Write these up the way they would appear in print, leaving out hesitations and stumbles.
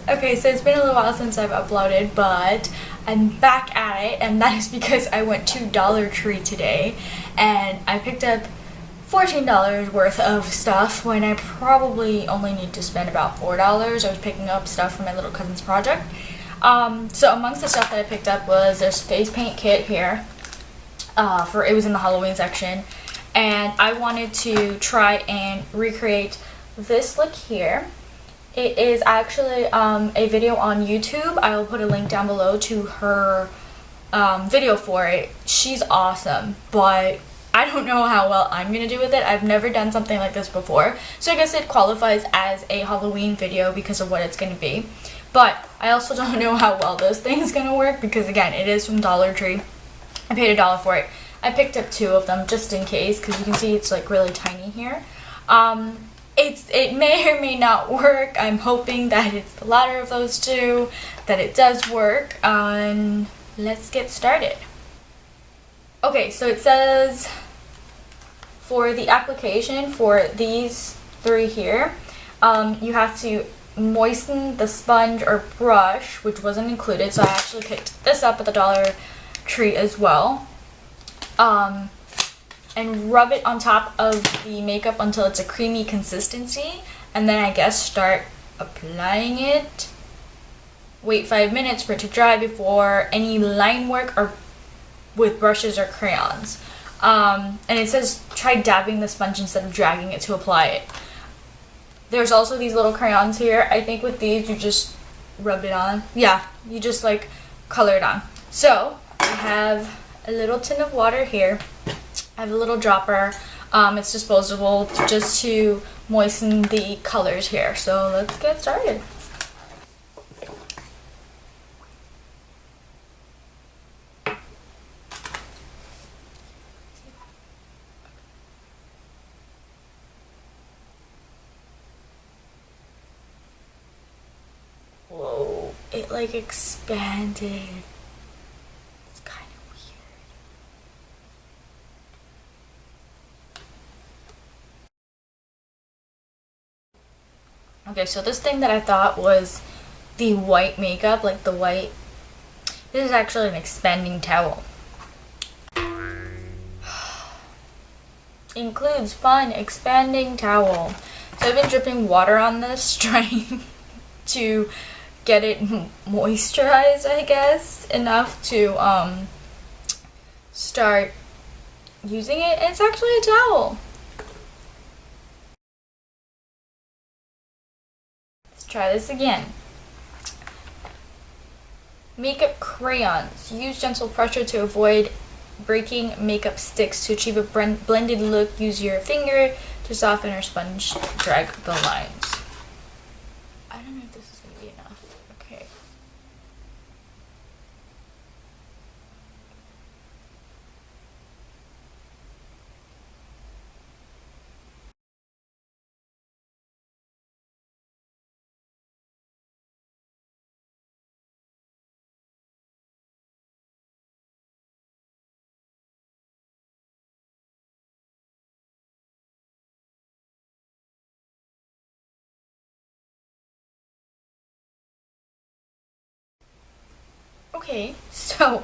Okay, so it's been a little while since I've uploaded, but I'm back at it, and that is because I went to Dollar Tree today, and I picked up $14 worth of stuff when I probably only need to spend about $4. I was picking up stuff for my little cousin's project. So amongst the stuff that I picked up was this face paint kit here. It was in the Halloween section, and I wanted to try and recreate this look here. It is actually a video on YouTube. I will put a link down below to her video for it. She's awesome, but I don't know how well I'm going to do with it. I've never done something like this before, so I guess it qualifies as a Halloween video because of what it's going to be. But I also don't know how well this thing's going to work because, again, it is from Dollar Tree. I paid $1 for it. I picked up 2 of them just in case because you can see it's like really tiny here. It may or may not work. I'm hoping that it's the latter of those two, that it does work. Let's get started. Okay, so it says for the application for these 3 here, you have to moisten the sponge or brush, which wasn't included, so I actually picked this up at the Dollar Tree as well. And rub it on top of the makeup until it's a creamy consistency, and then I guess start applying it. Wait 5 minutes for it to dry before any line work or with brushes or crayons. And it says try dabbing the sponge instead of dragging it to apply it. There's also these little crayons here. I think with these you just rub it on. Yeah, you just like color it on. So I have a little tin of water here. I have a little dropper. It's disposable, just to moisten the colors here. So let's get started. Whoa, it like expanded. Okay, so this thing that I thought was the white makeup, like the white, this is actually an expanding towel. Includes fun expanding towel. So I've been dripping water on this, trying to get it moisturized, I guess, enough to start using it. And it's actually a towel. Try this again. Makeup crayons. Use gentle pressure to avoid breaking makeup sticks. To achieve a blended look, use your finger to soften or sponge drag the lines. I don't know if this is going to be enough. Okay. Okay, so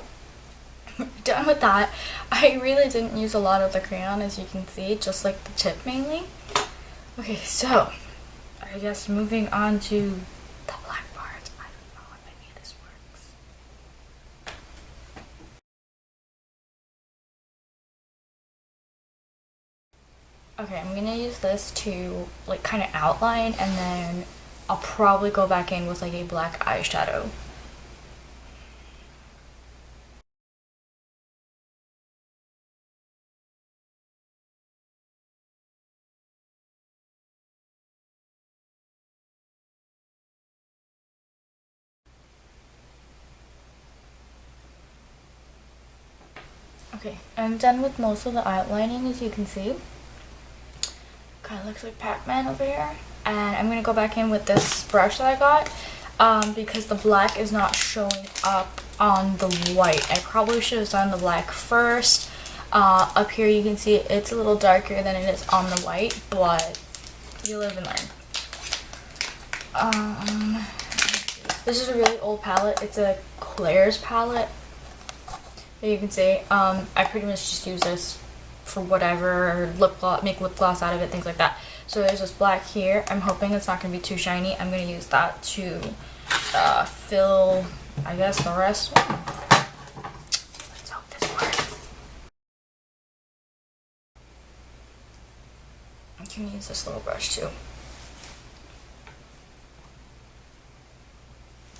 done with that. I really didn't use a lot of the crayon, as you can see, just like the tip mainly. Okay, so I guess moving on to the black parts. I don't know if any of this works. Okay, I'm gonna use this to like kind of outline, and then I'll probably go back in with like a black eyeshadow. Okay, I'm done with most of the outlining, as you can see. Kind of looks like Pac-Man over here. And I'm going to go back in with this brush that I got because the black is not showing up on the white. I probably should have done the black first. Up here you can see it's a little darker than it is on the white, but you live and learn. This is a really old palette. It's a Claire's palette. You can see. I pretty much just use this for whatever, lip gloss, make lip gloss out of it, things like that. So there's this black here. I'm hoping it's not going to be too shiny. I'm going to use that to fill, I guess, the rest. Let's hope this works. I can use this little brush too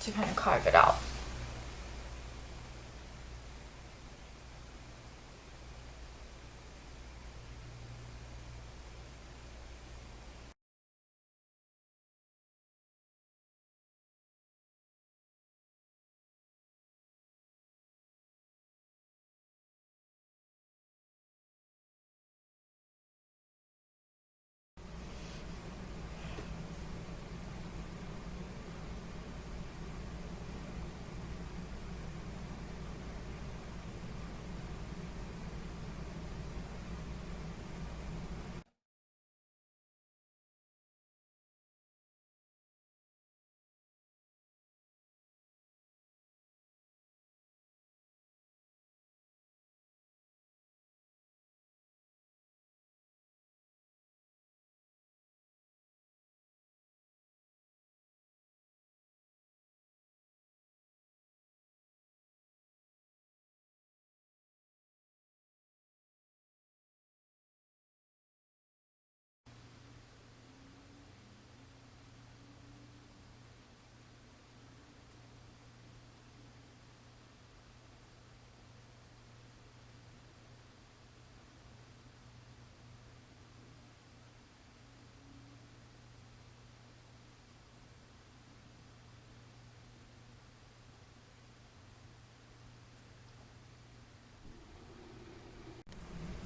to kind of carve it out.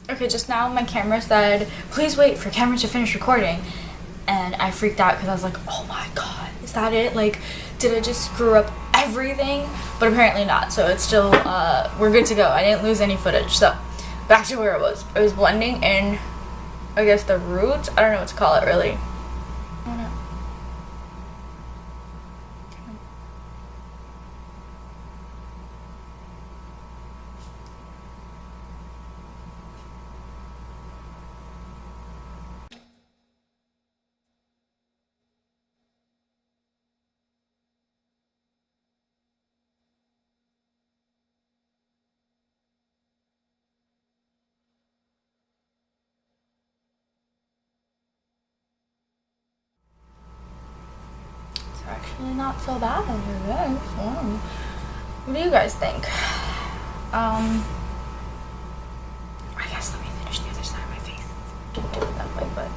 Okay, just now my camera said, please wait for camera to finish recording. And I freaked out because I was like, oh my god, is that it? Like, did I just screw up everything? But apparently not, so it's still, we're good to go. I didn't lose any footage. So, back to where it was. I was blending in, I guess, the roots. I don't know what to call it, really. I don't know. Actually not so bad, I guess. Wow. What do you guys think? I guess let me finish the other side of my face. Didn't do it that way, but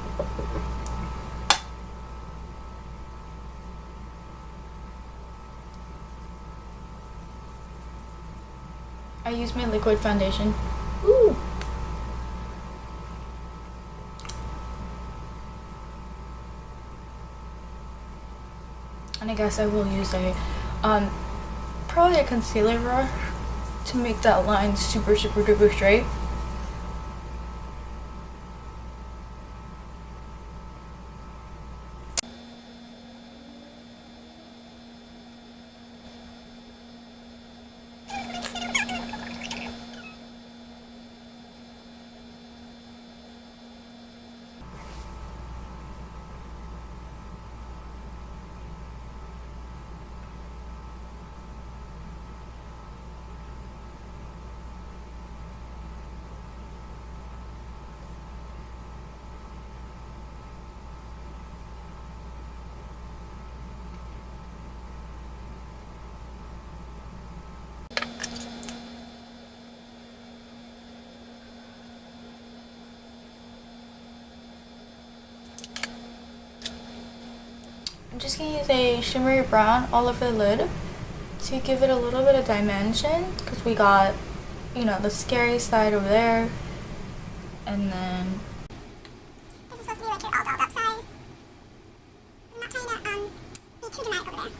I use my liquid foundation. Ooh. And I guess I will use a, probably a concealer brush to make that line super duper straight. I'm just gonna use a shimmery brown all over the lid to give it a little bit of dimension, because we got, you know, the scary side over there, and then this is supposed to be like your all dolled up side. I'm not trying to be too dramatic over there.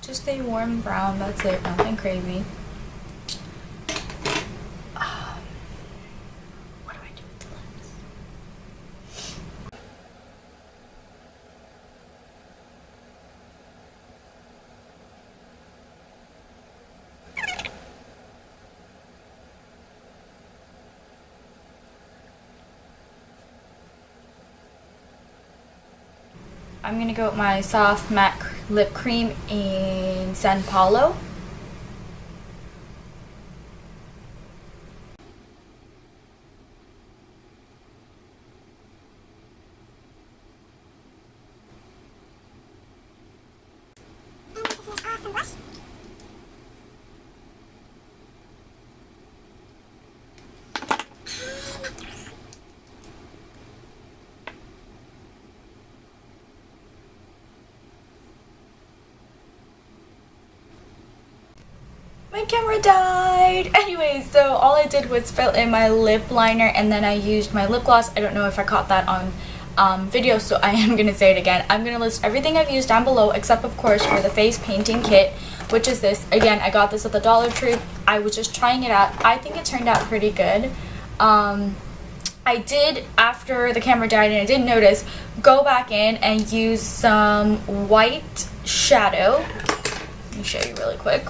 just a warm brown, that's it, nothing crazy. What do I do with the lips? I'm gonna go with my soft matte lip cream in Paulo. My camera died! Anyways, so all I did was fill in my lip liner and then I used my lip gloss. I don't know if I caught that on video, so I am going to say it again. I'm going to list everything I've used down below, except of course for the face painting kit, which is this. Again, I got this at the Dollar Tree. I was just trying it out. I think it turned out pretty good. I did, after the camera died and I didn't notice, go back in and use some white shadow. Let me show you really quick.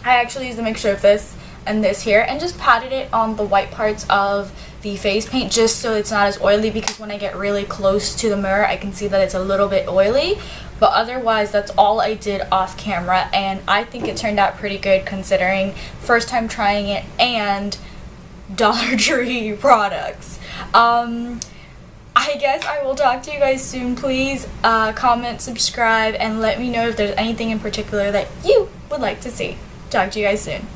I actually used a mixture of this and this here and just patted it on the white parts of the face paint just so it's not as oily, because when I get really close to the mirror I can see that it's a little bit oily. But otherwise that's all I did off camera, and I think it turned out pretty good considering first time trying it and Dollar Tree products. I guess I will talk to you guys soon. Please comment, subscribe, and let me know if there's anything in particular that you would like to see. Talk to you guys soon.